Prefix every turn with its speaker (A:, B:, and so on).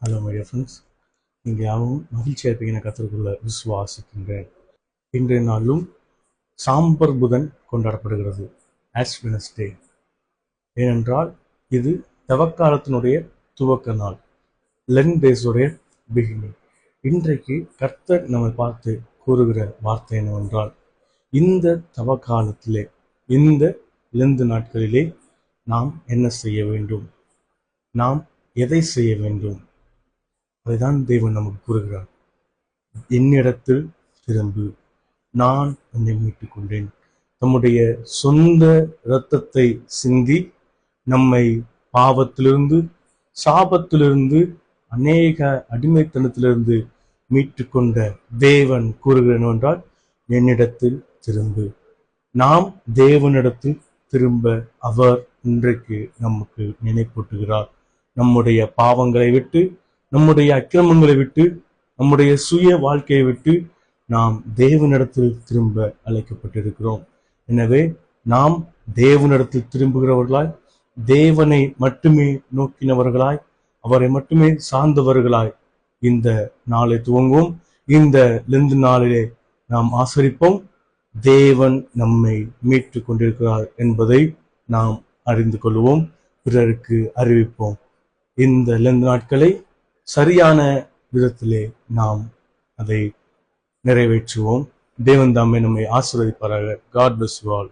A: Hello my dear friends, நீங்கள் யாரும் மகிழ்ச்சியாக இருப்பீங்க கற்றுக்குள்ள விசுவாசிக்கின்றேன். இன்றைய நாளும் சாம்பர் புதன் கொண்டாடப்படுகிறது, ஆஷ் வெனஸ்டே. ஏனென்றால் இது தவக்காலத்தினுடைய துவக்க நாள், லென் டேஸுடைய பிகினிங். இன்றைக்கு கர்த்தர் நம்மை பார்த்து கூறுகிற வார்த்தை என்னவென்றால், இந்த தவக்காலத்திலே, இந்த லெந்து நாட்களிலே நாம் என்ன செய்ய வேண்டும், நாம் எதை செய்ய வேண்டும், அதைதான் தேவன் நமக்கு கூறுகிறார். என்னிடத்தில் திரும்பு, நான் உன்னை மீட்டுக் கொண்டேன். தம்முடைய சொந்த இரத்தத்தை சிந்தி நம்மை பாவத்திலிருந்து, சாபத்திலிருந்து, அநேக அடிமைத்தனத்திலிருந்து மீட்டுக்கொண்ட தேவன் கூறுகிறேன் என்றால், என்னிடத்தில் திரும்பு. நாம் தேவனிடத்தில் திரும்ப அவர் இன்றைக்கு நமக்கு நினைப்பூட்டுகிறார். நம்முடைய பாவங்களை விட்டு, நம்முடைய அக்கிரமங்களை விட்டு, நம்முடைய சுய வாழ்க்கையை விட்டு நாம் தேவனிடத்தில் திரும்ப அழைக்கப்பட்டிருக்கிறோம். எனவே நாம் தேவனிடத்தில் திரும்புகிறவர்களாய், தேவனை மட்டுமே நோக்கினவர்களாய், அவரை மட்டுமே சார்ந்தவர்களாய் இந்த நாளை துவங்குவோம். இந்த லெந்து நாளிலே நாம் ஆசரிப்போம். தேவன் நம்மை மீட்டுக் கொண்டிருக்கிறார் என்பதை நாம் அறிந்து கொள்வோம், பிறருக்கு அறிவிப்போம். இந்த லெந்து நாட்களை சரியான விதத்திலே நாம் அதை நிறைவேற்றுவோம். தேவன் தாமே நம்மை ஆசீர்வதிப்பாராக. God bless you all.